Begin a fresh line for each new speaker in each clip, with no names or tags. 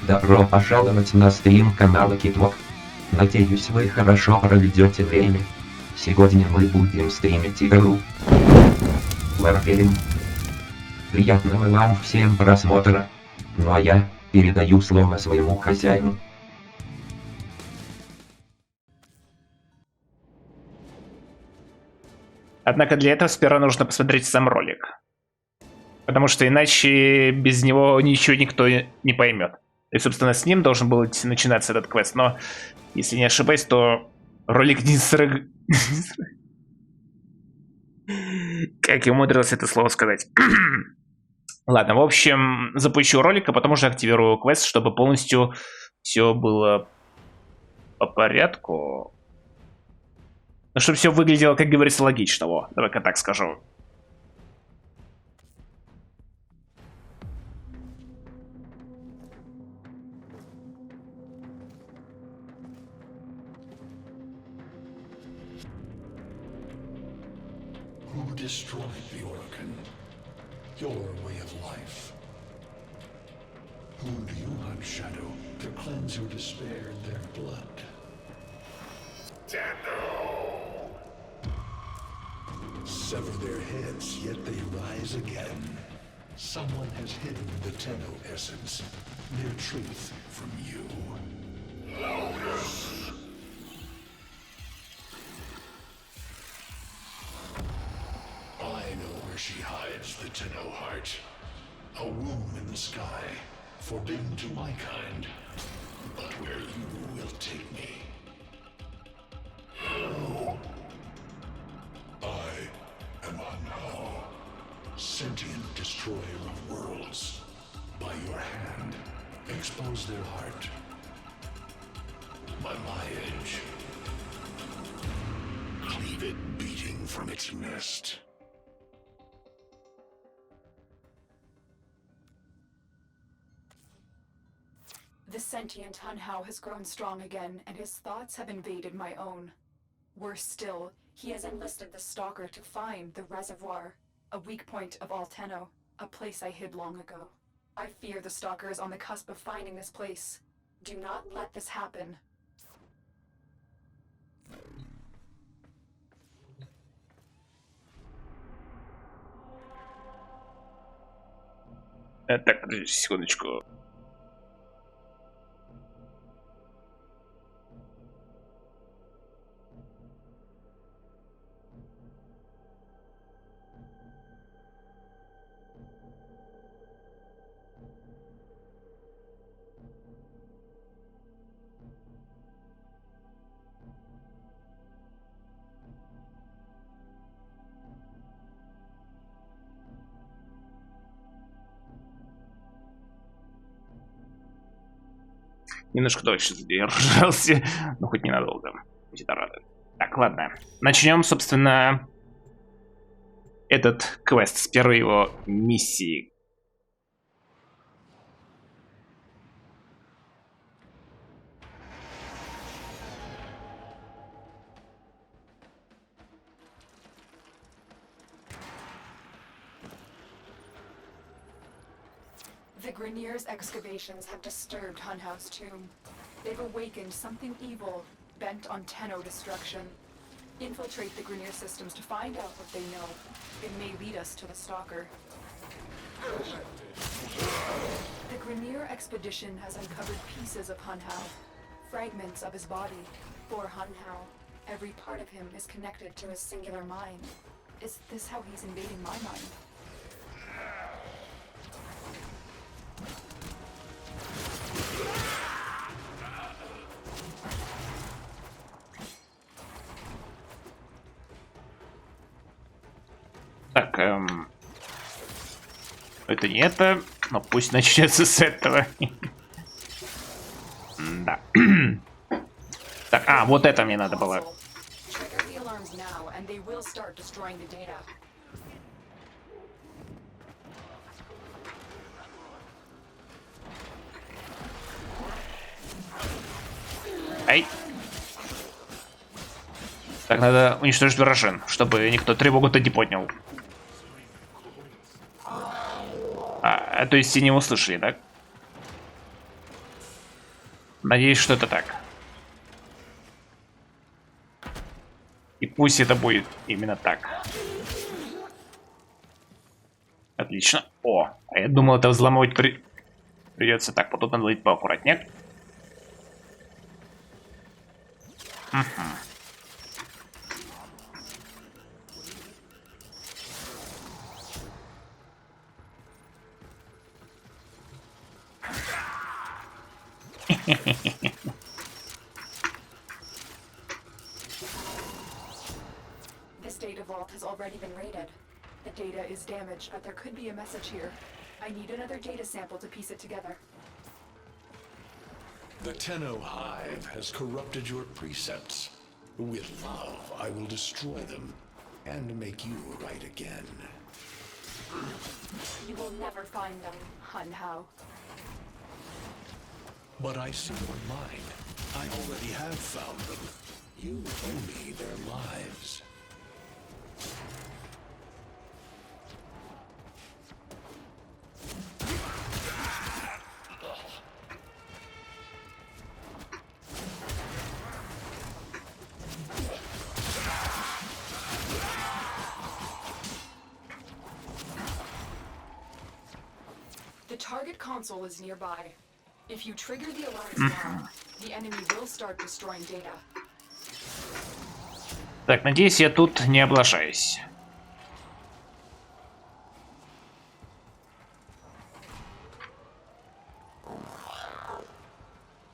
Добро пожаловать на стрим канала Китвок. Надеюсь, вы хорошо проведете время. Сегодня мы будем стримить игру Warframe. Приятного вам всем просмотра. Ну а я передаю слово своему хозяину.
Однако для этого сперва нужно посмотреть сам ролик. Потому что иначе без него ничего никто не поймет. И, собственно, с ним должен был начинаться этот квест. Но, если не ошибаюсь, то ролик не срыг... Как я умудрился это слово сказать. Ладно, в общем, запущу ролик, а потом уже активирую квест, чтобы полностью все было по порядку. Ну, чтобы все выглядело, как говорится, логично. Во, давай-ка так скажу.
Who destroyed the organ? Your way of life. Who do you hunt, Shadow, to cleanse your despair in their blood? Tenno! Sever their heads, yet they rise again. Someone has hidden the Tenno essence, their truth from you. Lotus! I know where she hides the Tenno heart. A womb in the sky, forbidden to my kind, but where you will take me. I am Anhao, sentient destroyer of worlds. By your hand, expose their heart. By my edge, cleave it beating from its nest.
The sentient Hunhao has grown strong again, and his thoughts have invaded my own. Worse still, he has enlisted the Stalker to find the reservoir, a weak point of all Tenno, a place I hid long ago. I fear the Stalker is on the cusp of finding this place. Do not let this happen.
Так, подождите секундочку. Немножко дольше задержался, но хоть ненадолго. Будет рада. Так, ладно. Начнем, собственно, этот квест с первой его миссии.
The Grineer's excavations have disturbed Hunhao's tomb. They've awakened something evil, bent on Tenno destruction. Infiltrate the Grineer systems to find out what they know. It may lead us to the Stalker. The Grineer expedition has uncovered pieces of Hunhao, fragments of his body. For Hunhao, every part of him is connected to a singular mind. Is this how he's invading my mind?
Так, это не это, но пусть начнется с этого. Да. Так, вот это мне надо было. Ай. Так, надо уничтожить вражин, чтобы никто тревогу-то не поднял. То есть все не услышали, так? Надеюсь, что это так. И пусть это будет именно так. Отлично. О, а я думал, это взломать придется. Так, вот тут надо быть поаккуратнее.
This data vault has already been raided. The data is damaged, but there could be a message here. I need another data sample to piece it together.
The Tenno hive has corrupted your precepts. With love, I will destroy them and make you right again.
You will never find them, Hun Hao.
But I see your mind. I already have found them. You owe me their lives.
The target console is nearby. If you trigger the alarms now, the enemy will start destroying data.
Так, надеюсь, я тут не облажаюсь.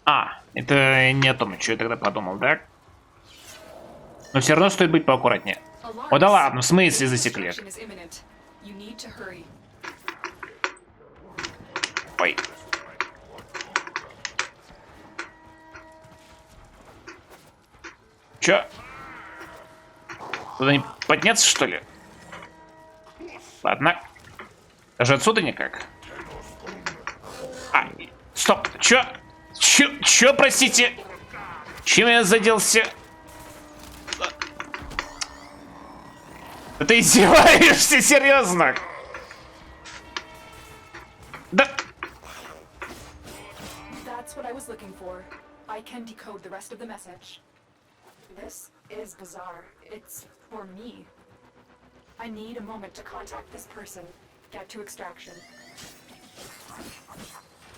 А, это не о том, что я тогда подумал, да? Но все равно стоит быть поаккуратнее. О, да ладно, в смысле засекли? Ой. Чё? Туда не подняться, что ли? Ладно. Даже отсюда никак. А, стоп, чё? Чё, простите? Чем я заделся? Да ты издеваешься, серьезно? Да...
That's what I was looking for. I can decode the rest of the message. This is bizarre. It's for me. I need a moment to contact this person. Get to extraction.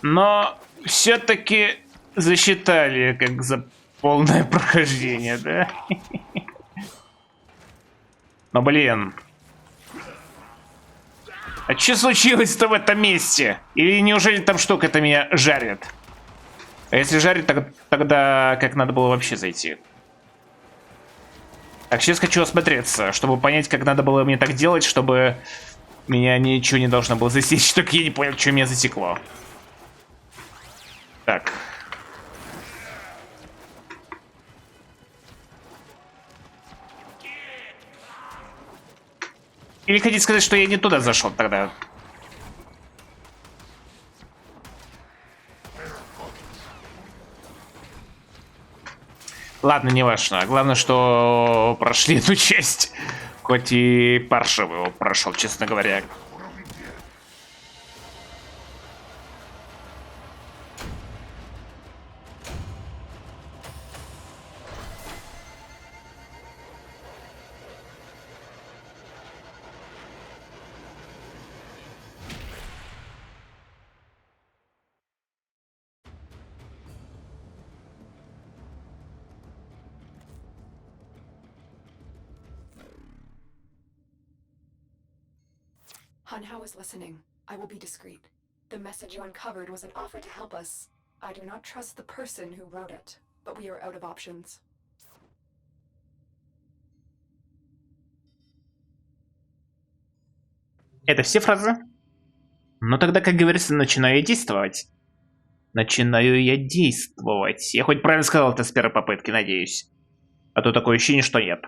Но все-таки засчитали как за полное прохождение, да? Но блин. А что случилось-то в этом месте? Или неужели там штука-то меня жарит? А если жарит, тогда как надо было вообще зайти? Так, сейчас хочу осмотреться, чтобы понять, как надо было мне так делать, чтобы меня ничего не должно было засечь. Только я не понял, что меня засекло. Так. Или хотите сказать, что я не туда зашел тогда? Ладно, не важно. Главное, что прошли эту часть. Хоть и паршиво его прошел, честно говоря.
Hun Hao is listening. I will be discreet. The message you uncovered was an offer to help us. I do not trust the person who wrote it, but we are out of options.
Это все фразы? Ну тогда, как говорится, начинаю я действовать. Начинаю я действовать. Я хоть правильно сказал это с первой попытки, надеюсь. А то такое ощущение, что нет.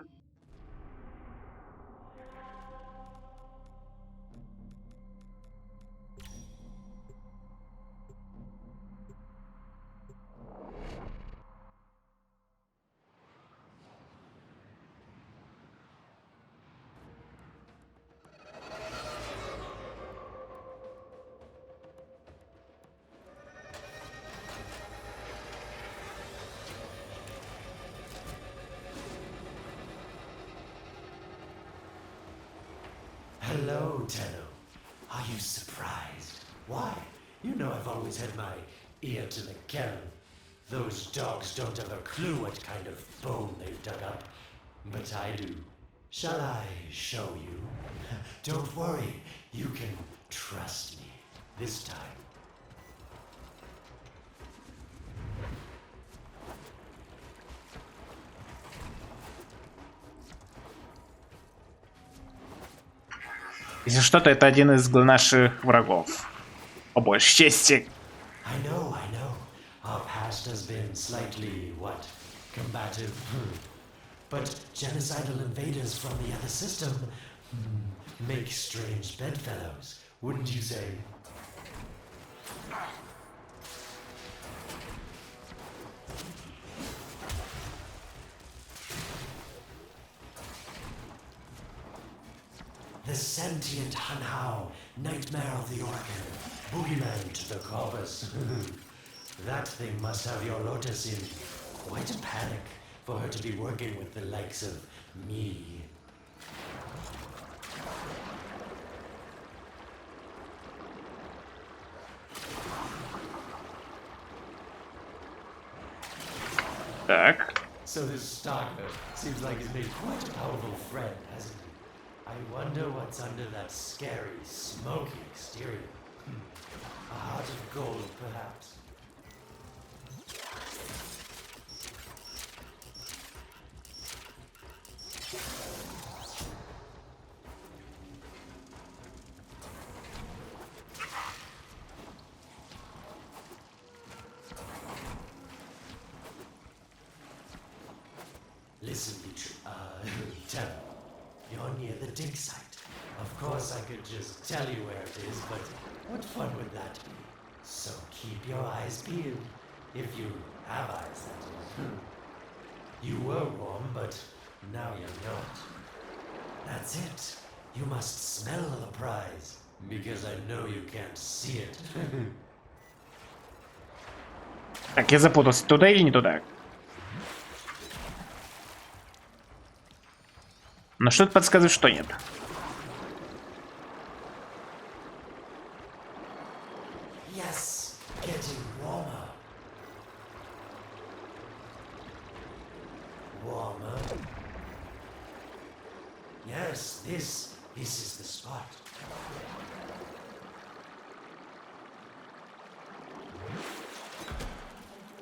Tenno. Are you surprised? Why? You know I've always had my ear to the kennel. Those dogs don't have a clue what kind of bone they've dug up. But I do. Shall I show you? Don't worry, you can trust me this time.
Если что-то, это один из наших врагов. По большей части.
I know. Our past has been slightly, combative. But genocidal invaders from the other system make strange bedfellows, wouldn't you say? The sentient Hanhao, nightmare of the Organ, boogeyman to the corpus. That thing must have your Lotus in quite a panic for her to be working with the likes of me.
Так.
So this Stalker seems like he's made quite a powerful friend, hasn't he? I wonder what's under that scary, smoky exterior. A heart of gold, perhaps. Listen, Tenno. You're near the dig site. Of course, I could just tell you where it is, but what fun would that be? So keep your eyes peeled. If you have eyes, that is. You were warm, but now you're not. That's it. You must smell the prize, because I know you can't see it.
Так, я запутался, туда или не туда? Но что-то подсказывает, что нет.
Yes, getting warmer. Warmer. Yes, this is the spot.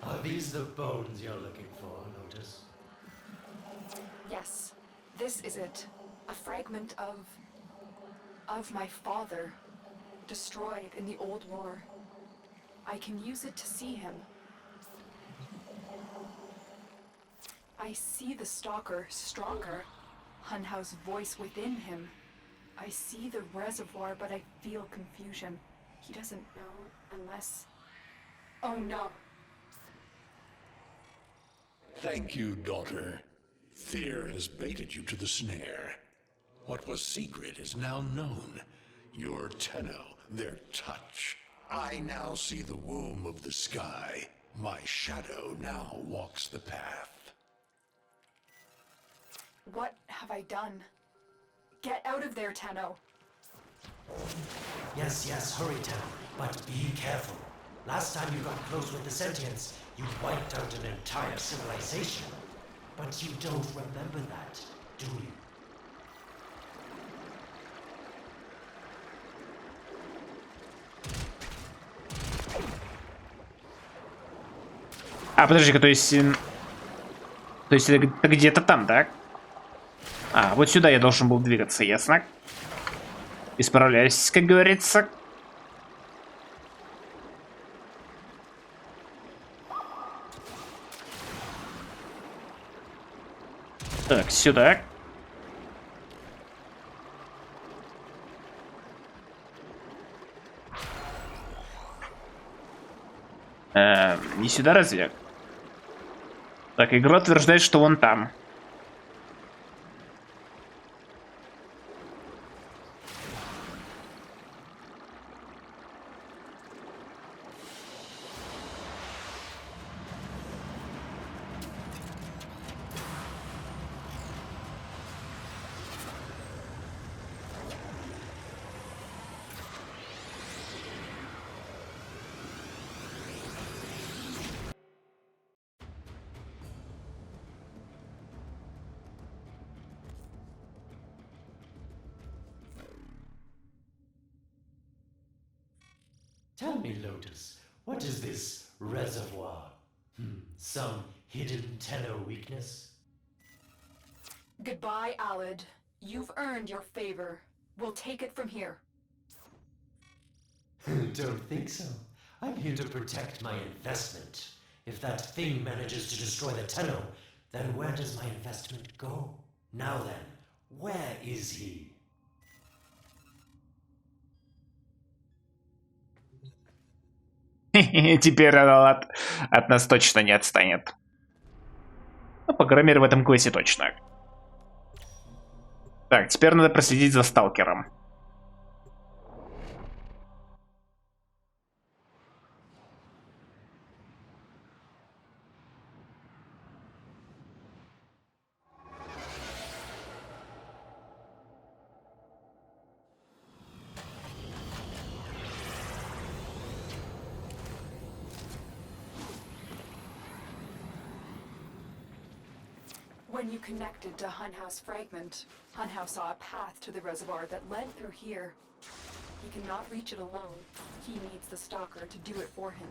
Are these the bones you're looking for, Lotus?
Yes, this is it. A fragment of my father, destroyed in the old war. I can use it to see him. I see the stalker stronger, Hanhao's voice within him. I see the reservoir, but I feel confusion. He doesn't know unless... Oh no.
Thank you, daughter. Fear has baited you to the snare. What was secret is now known. Your Tenno, their touch. I now see the womb of the sky. My shadow now walks the path.
What have I done? Get out of there, Tenno.
Yes, hurry, Tenno, but be careful. Last time you got close with the sentients, you wiped out an entire civilization. But you don't remember that, do you?
А, подожди-ка, то есть это где-то там, так? А, вот сюда я должен был двигаться, ясно? Исправляюсь, как говорится. Так, сюда. Не сюда разве? Так, игра утверждает, что вон там.
Tell me, Lotus, what is this reservoir? Some hidden Tenno weakness?
Goodbye, Alid. You've earned your favor. We'll take it from here.
Don't think so. I'm here to protect my investment. If that thing manages to destroy the Tenno, then where does my investment go? Now then, where is he?
Теперь от нас точно не отстанет. Ну, по крайней мере, в этом квесте точно. Так, теперь надо проследить за сталкером.
When you connected to Hunhow's fragment, Hunhow saw a path to the reservoir that led through here. He cannot reach it alone. He needs the Stalker to do it for him.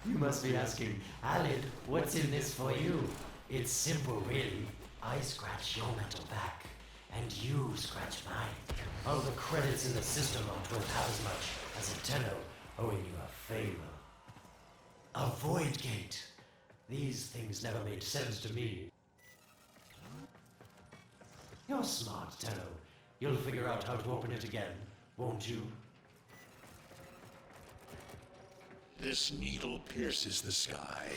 You must be asking, Alid, what's in this for you? It's simple, really. I scratch your metal back, and you scratch mine. All the credits in the system aren't worth half as much as a Tenno owing you a favor. A void gate. These things never made sense to me. You're smart, Tenno. You'll figure out how to open it again, won't you?
This needle pierces the sky.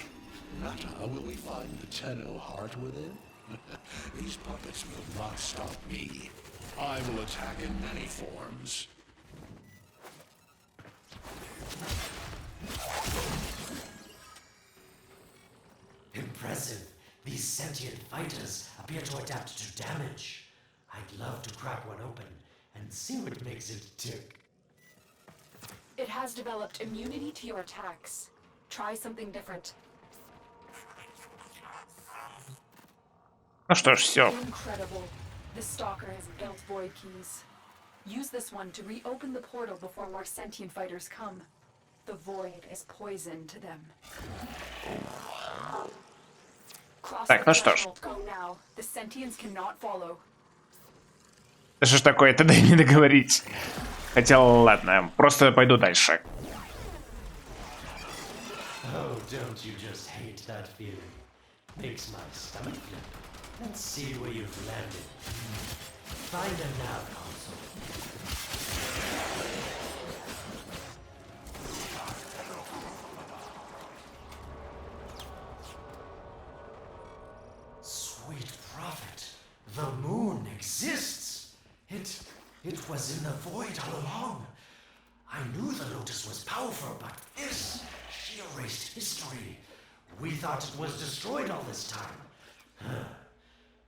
Nata, will we find the Tenno heart within? These puppets will not stop me. I will attack in many forms.
Impressive. These sentient fighters appear to adapt to damage. I'd love to crack one open and see what makes it tick.
It has developed immunity to your attacks. Try something different.
Ну что ж, все.
Incredible. The Stalker has built void keys. Use this one to reopen the portal before more sentient fighters come. The void is poison to them. Cross
Так,
the
ну что ж.
threshold. Go now. The sentients cannot follow.
Да что ж такое-то, дай мне договорить. Хотя, ладно, просто пойду дальше.
Oh, don't you just hate that feeling? Makes my stomach flip. Let's see where you've landed. Find a nav console. Sweet prophet, the moon exists. It was in the void all along. I knew the Lotus was powerful, but this, she erased history. We thought it was destroyed all this time.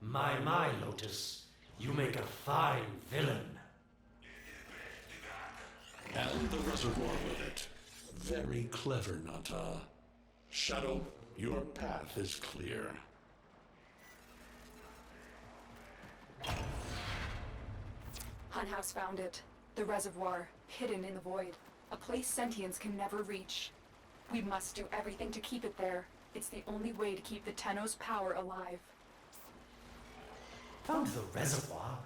My, Lotus, you make a fine villain.
And the reservoir with it. Very clever, Nata. Shadow, your path is clear.
Hunhouse found it. The reservoir, hidden in the void. A place sentients can never reach. We must do everything to keep it there. It's the only way to keep the Tenno's power alive.
Found the reservoir?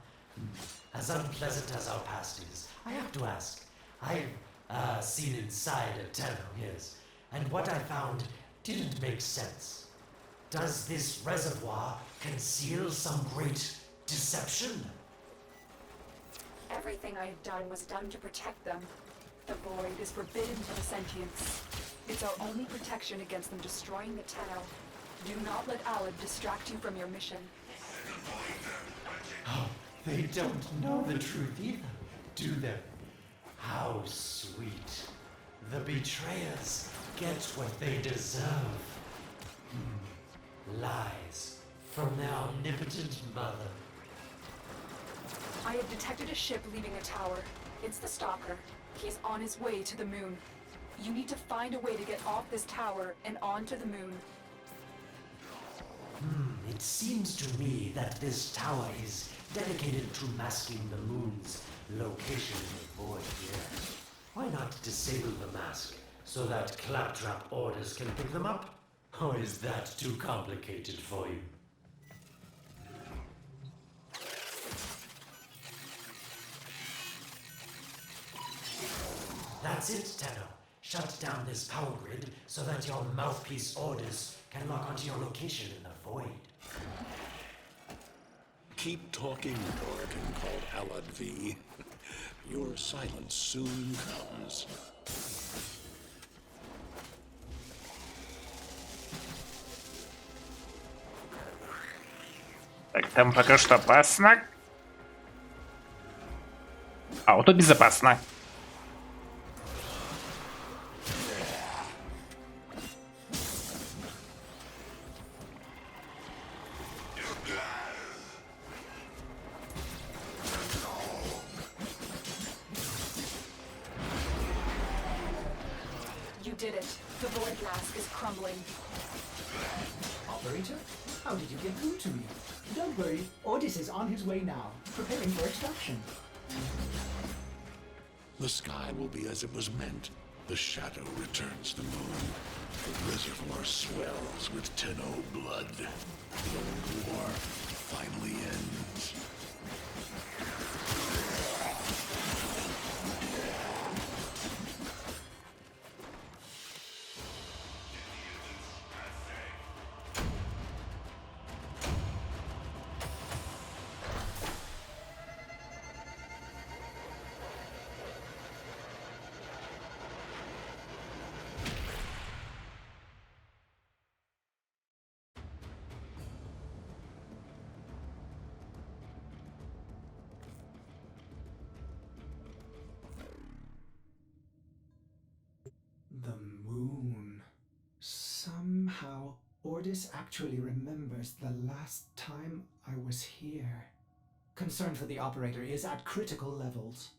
As unpleasant as our past is, I have to ask. I've seen inside a Tenno, yes, and what I found didn't make sense. Does this reservoir conceal some great deception?
Everything I have done was done to protect them. The void is forbidden to the sentients. It's our only protection against them destroying the Tenno. Do not let Alid distract you from your mission.
Oh, they don't know the truth either, do they? How sweet. The betrayers get what they deserve. Lies from their omnipotent mother.
I have detected a ship leaving a tower. It's the Stalker. He's on his way to the moon. You need to find a way to get off this tower and onto the moon.
It seems to me that this tower is dedicated to masking the moon's location in the void here. Why not disable the mask so that claptrap orders can pick them up? Or is that too complicated for you? That's it, Tenno. Shut down this power grid so that your mouthpiece orders can lock onto your location in the void.
Keep talking, Dorkin called Alad V. Your silence soon comes.
Так, там пока что опасно. А вот тут безопасно.
You did it. The void mask is crumbling.
Operator, how did you get through to me? Don't worry, Ordis is on his way now, preparing for extraction.
The sky will be as it was meant. The shadow returns the moon. The reservoir swells with Tenno blood. The old war finally ends.
The moon. Somehow, Ordis actually remembers the last time I was here. Concern for the operator is at critical levels.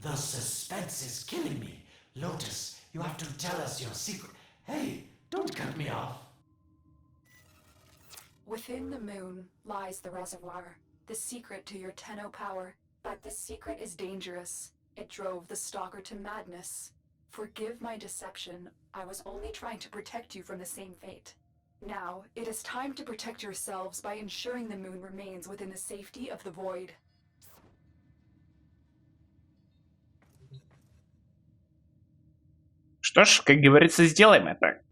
The suspense is killing me. Lotus, you have to tell us your secret. Hey, don't cut me off.
Within the moon lies the reservoir, the secret to your Tenno power. But the secret is dangerous. It drove the Stalker to madness. Forgive my deception. I was only trying to protect you from the same fate. Now, it is time to protect yourselves by ensuring the moon remains within the safety of the void.
Что ж, как говорится, сделаем это.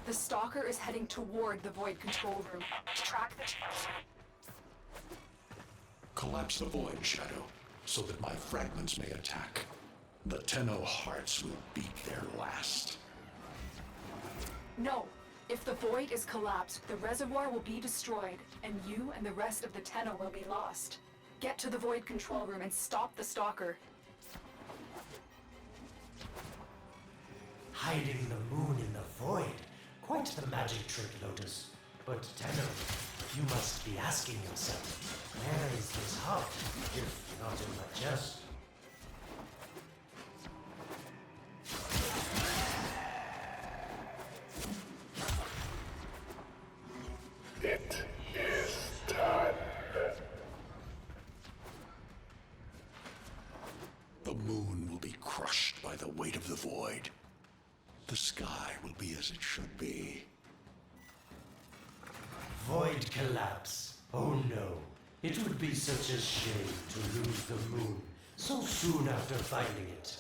The Stalker is heading toward the void control room. Track the
Collapse the void, Shadow, so that my fragments may attack. The Tenno hearts will beat their last.
No! If the void is collapsed, the reservoir will be destroyed, and you and the rest of the Tenno will be lost. Get to the void control room and stop the Stalker.
Hiding the moon in the void. Quite the magic trick, Lotus. But Tenno, you must be asking yourself, where is this hub, if not in my chest?
It is done. The moon will be crushed by the weight of the void. The sky will be as it should be.
Void collapse. Oh no. It would be such a shame to lose the moon so soon after finding it.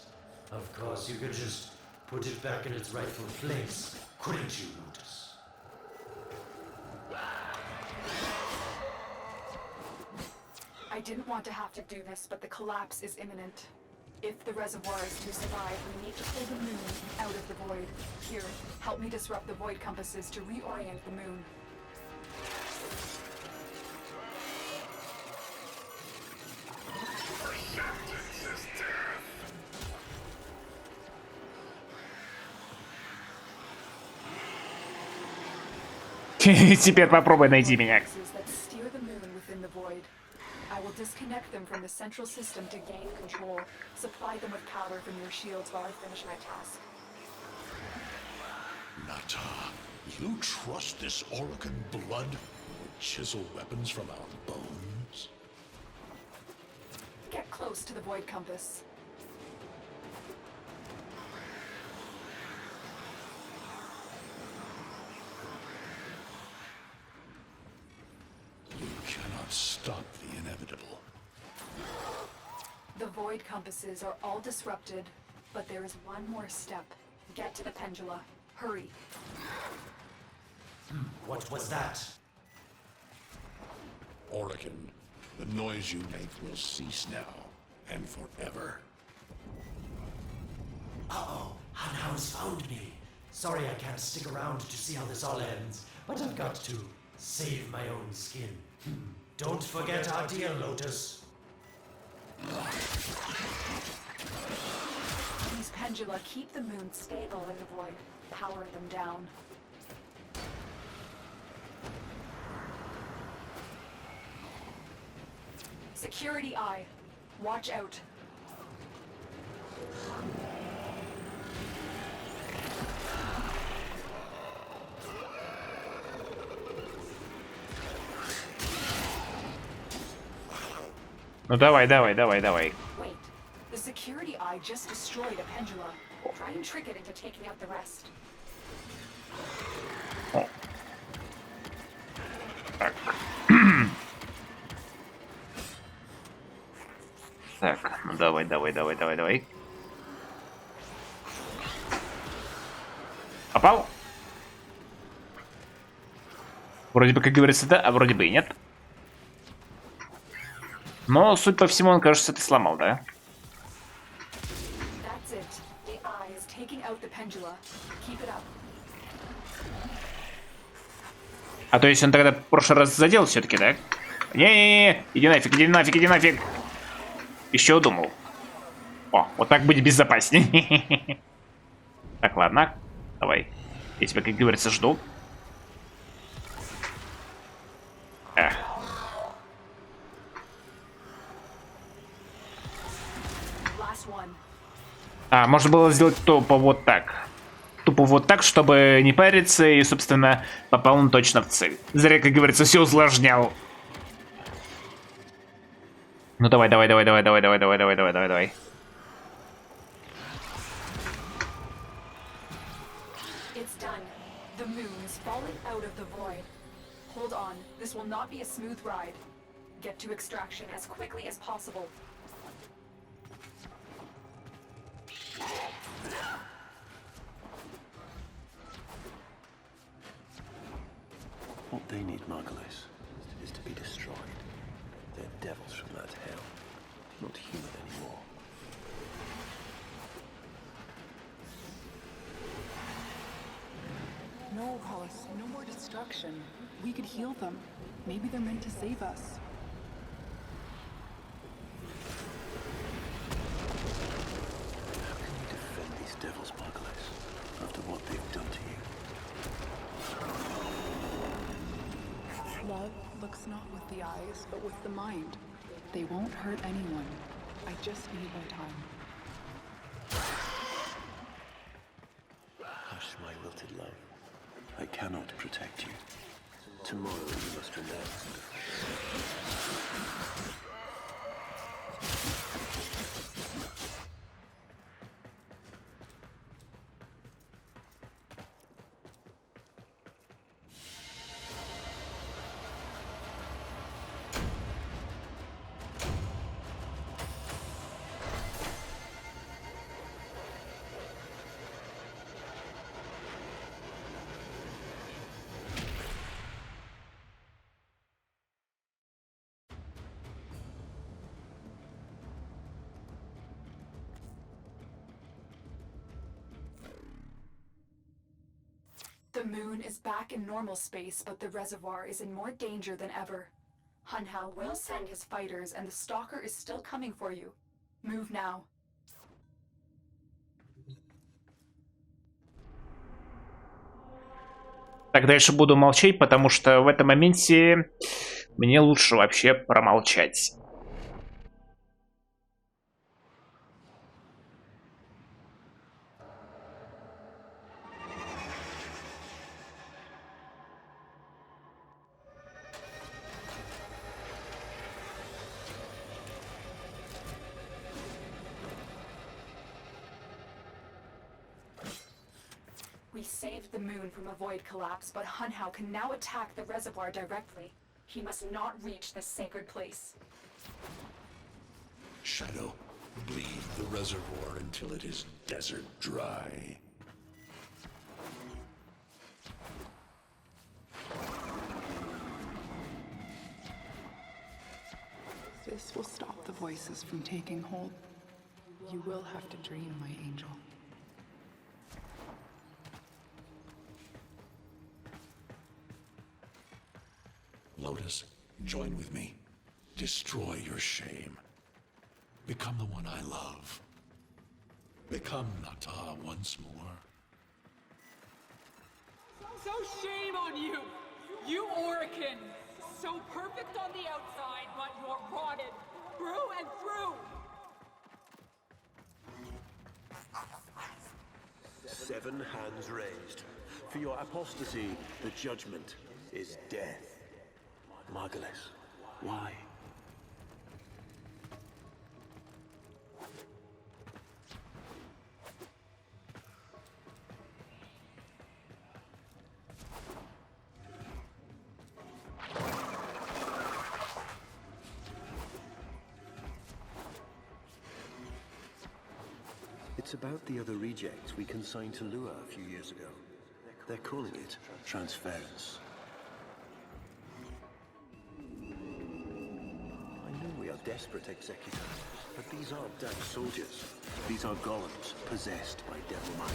Of course, you could just put it back in its rightful place, couldn't you, Lotus?
I didn't want to have to do this, but the collapse is imminent. If the reservoir is to survive, we need to pull the moon out of the void. Here, help me disrupt the void compasses to reorient the moon.
Теперь попробуй найти меня.
That steer the moon within the void. I will disconnect them from the central system to gain control. Supply them with power from your shields while I finish my task.
Nata, you trust this Orokin blood would chisel weapons from our bones?
Get close to the void compass.
You cannot stop the inevitable.
The void compasses are all disrupted, but there is one more step. Get to the pendula. Hurry.
What was that?
Orokin, the noise you make will cease now, and forever.
Uh-oh, Hanhao's found me. Sorry I can't stick around to see how this all ends, but I've got to save my own skin. Don't forget our deal, Lotus.
These pendula keep the moon stable in the void. Power them down. Security eye. Watch out.
Ну давай.
Wait. The security eye just destroyed a pendula. Try and trick it into taking out the rest.
О. Так. Так, ну давай. Попал? Вроде бы, как говорится, да, а вроде бы и нет. Но, судя по всему, он, кажется, ты сломал, да?
That's it. The eye is taking out the pendula. Keep it up.
А то есть он тогда в прошлый раз задел все-таки, да? Не-не-не, иди нафиг. Еще думал. О, вот так будет безопаснее. Так, ладно. Давай. Я тебя, как говорится, жду. А, можно было сделать тупо вот так. Чтобы не париться и, собственно, попал он точно в цель. Зря, как говорится, все усложнял. Ну давай.
It's done. The moon is falling out of the void. Hold on. This will not be a smooth ride. Get to extraction as quickly as possible.
What they need, Margulis, is to be destroyed. They're devils from that hell, not human anymore.
No, Hollis, no more destruction. We could heal them. Maybe they're meant to save us.
How can you defend these devils, Margulis, after what they've done to you?
Love looks not with the eyes, but with the mind. They won't hurt anyone. I just need my time.
Hush, my wilted love. I cannot protect you. Tomorrow you must renounce.
The moon is back in normal space, but the reservoir is in more danger than ever. Hunhao will send his fighters, and the stalker is still coming for you. Move now.
Так, дальше буду молчать, потому что в этом моменте мне лучше вообще промолчать.
We saved the moon from a void collapse, but Hunhao can now attack the reservoir directly. He must not reach this sacred place.
Shadow, bleed the reservoir until it is desert dry.
This will stop the voices from taking hold. You will have to dream, my angel.
Lotus, join with me. Destroy your shame. Become the one I love. Become Nata once more.
So shame on you! You Orican! So perfect on the outside, but you're rotted through and through!
7 hands raised. For your apostasy, the judgment is death. Margulis, why? It's about the other rejects we consigned to Lua a few years ago. They're calling it transference. Desperate executors, but these aren't damn soldiers. These are golems possessed by devil minds.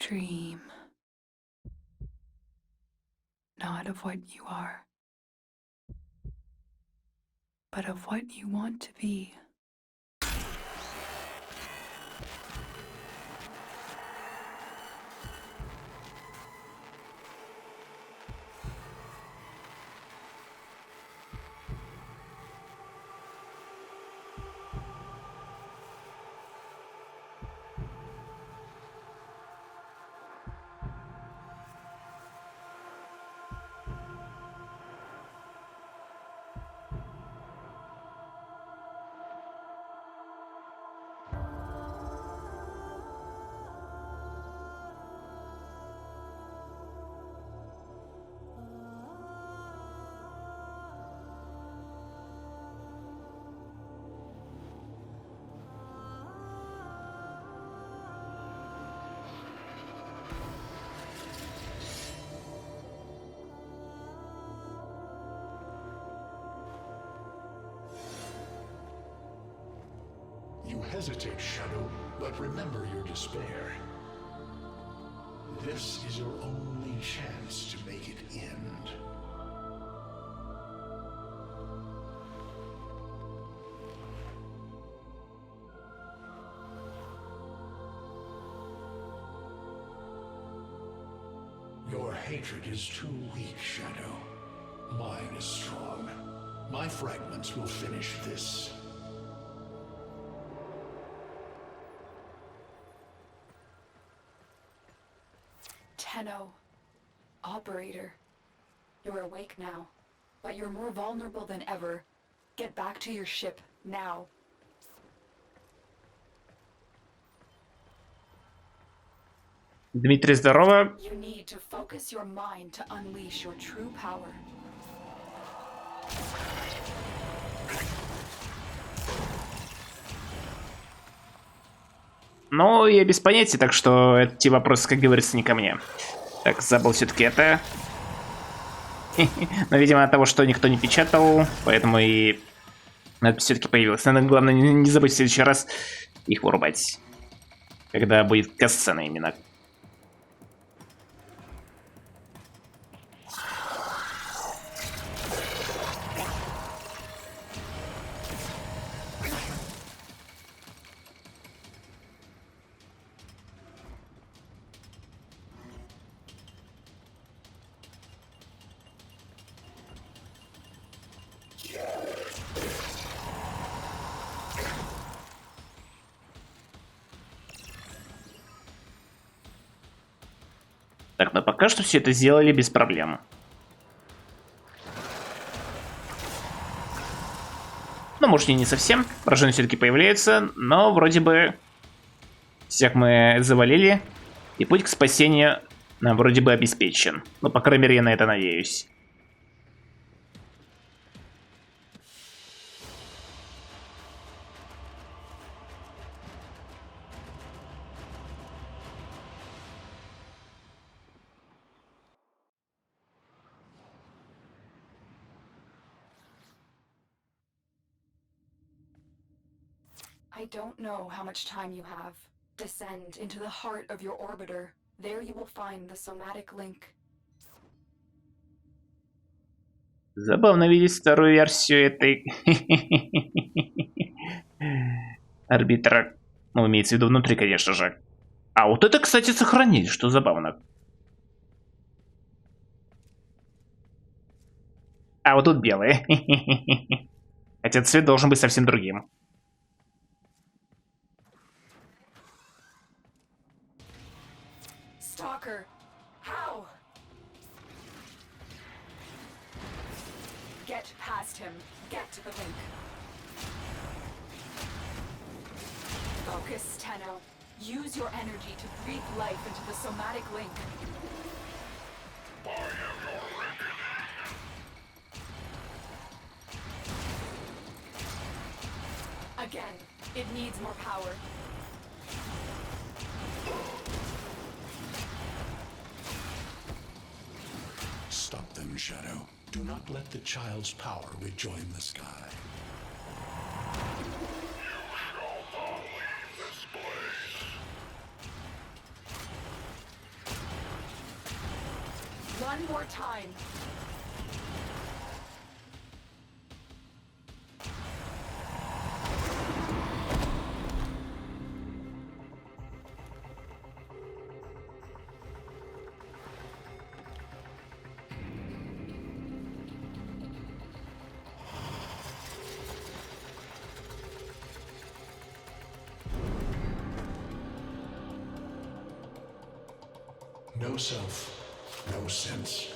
Dream. Not of what you are, but of what you want to be.
You hesitate, Shadow, but remember your despair. This is your only chance to make it end. Your hatred is too weak, Shadow. Mine is strong. My fragments will finish this.
Tenno. Operator. You're awake now, but you're more vulnerable than ever. Get back to your ship, now.
Дмитрий, здорово.
You need to focus your mind to unleash your true power.
Ну, я без понятия, так что эти вопросы, как говорится, не ко мне. Так, забыл все-таки это. Но, видимо, от того, что никто не печатал, поэтому и надпись все-таки появилась. Надо, главное, не забыть в следующий раз их вырубать. Когда будет касцена именно. Так, но пока что все это сделали без проблем. Ну, может, и не совсем. Поражение все-таки появляется, но вроде бы всех мы завалили. И путь к спасению нам вроде бы обеспечен. Ну, по крайней мере, я на это надеюсь.
I don't know how much time you have. Descend into the heart of your orbiter. There you will find the somatic link.
Забавно видеть вторую версию этой арбитра. Ну, имеется в виду внутри, конечно же. А вот это, кстати, сохранили, что забавно. А вот тут белые. Хотя цвет должен быть совсем другим.
Stalker, how? Get past him. Get to the link. Focus, Tenno. Use your energy to breathe life into the somatic link. Again, it needs more power.
Stop them, Shadow. Do not let the child's power rejoin the sky.
One more time.
No self, no sense,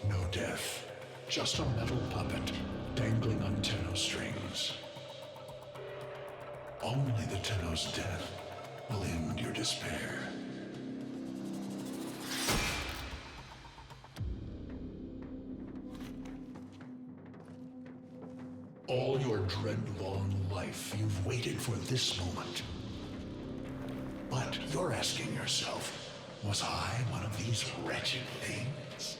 no death. Just a metal puppet dangling on Tenno strings. Only the Tenno's death will end your despair. All your dread-long life, you've waited for this moment. But you're asking yourself, was I one of these wretched things?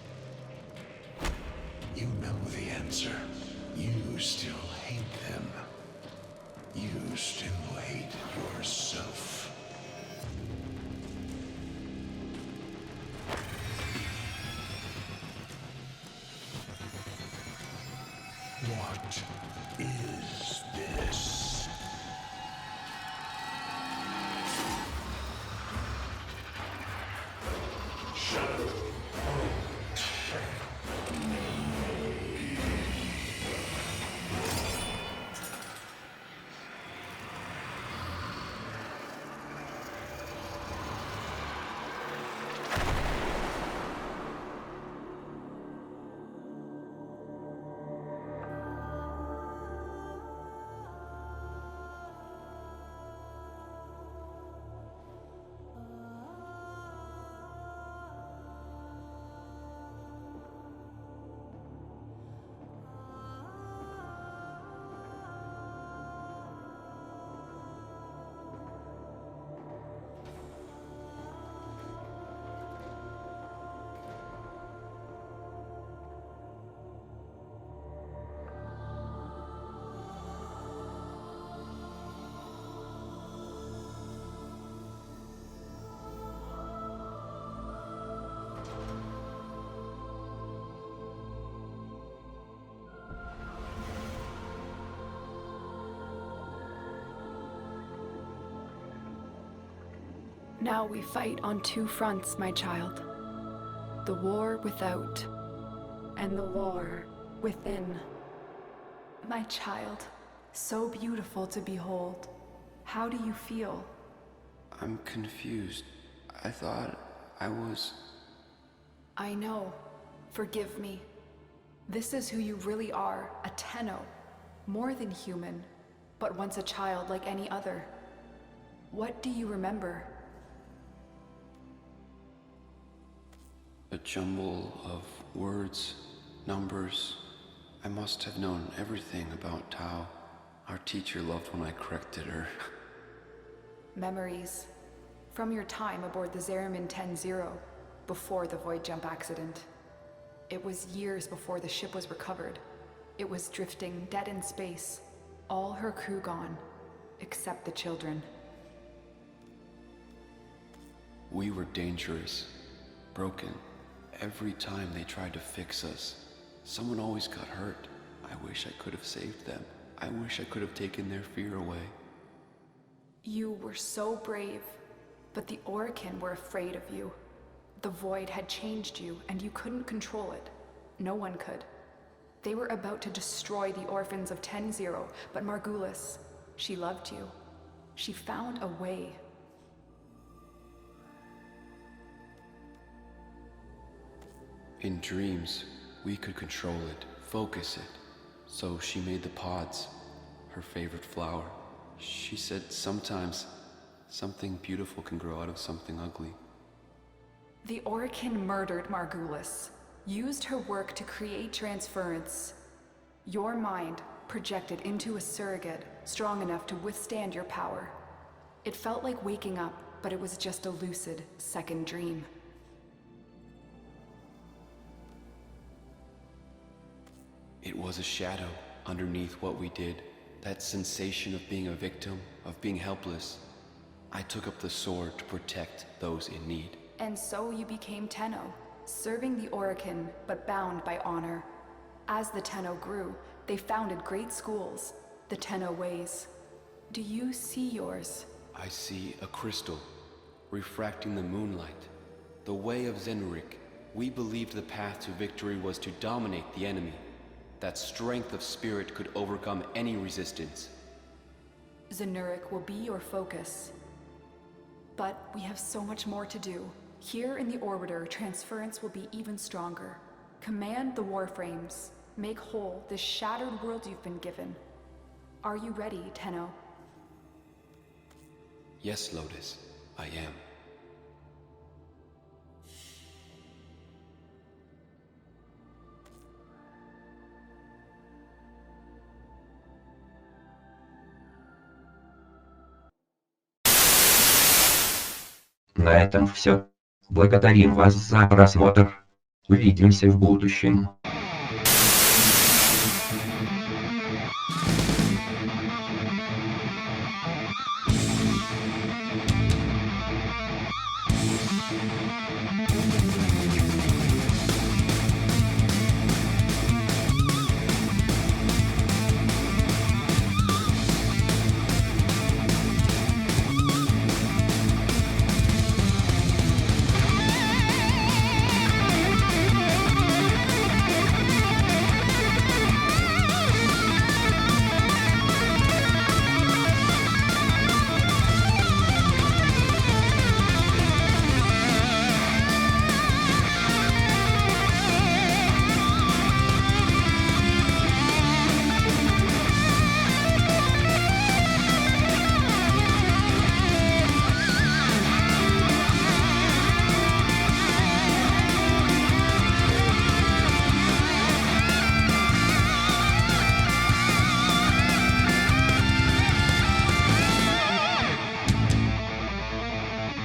You know the answer. You still hate them. You still hate yourself. What is this? Shadow.
Now we fight on two fronts, my child. The war without, and the war within. My child, so beautiful to behold. How do you feel?
I'm confused. I thought I was...
I know. Forgive me. This is who you really are, a Tenno. More than human, but once a child like any other. What do you remember?
A jumble of words, numbers. I must have known everything about Tao. Our teacher loved when I corrected her.
Memories. From your time aboard the Zariman 10-0, before the void jump accident. It was years before the ship was recovered. It was drifting dead in space. All her crew gone, except the children.
We were dangerous, broken. Every time they tried to fix us, someone always got hurt. I wish I could have saved them. I wish I could have taken their fear away.
You were so brave, but the Orokin were afraid of you. The void had changed you, and you couldn't control it. No one could. They were about to destroy the orphans of 10-0, but Margulis, she loved you. She found a way.
In dreams, we could control it, focus it. So she made the pods, her favorite flower. She said sometimes something beautiful can grow out of something ugly.
The Orokin murdered Margulis, used her work to create transference. Your mind projected into a surrogate strong enough to withstand your power. It felt like waking up, but it was just a lucid second dream.
It was a shadow underneath what we did. That sensation of being a victim, of being helpless. I took up the sword to protect those in need.
And so you became Tenno, serving the Orokin, but bound by honor. As the Tenno grew, they founded great schools, the Tenno ways. Do you see yours?
I see a crystal, refracting the moonlight. The way of Zenrik. We believed the path to victory was to dominate the enemy. That strength of spirit could overcome any resistance.
Zenurik will be your focus. But we have so much more to do. Here in the Orbiter, transference will be even stronger. Command the Warframes. Make whole this shattered world you've been given. Are you ready, Tenno?
Yes, Lotus, I am.
На этом все. Благодарим вас за просмотр. Увидимся в будущем.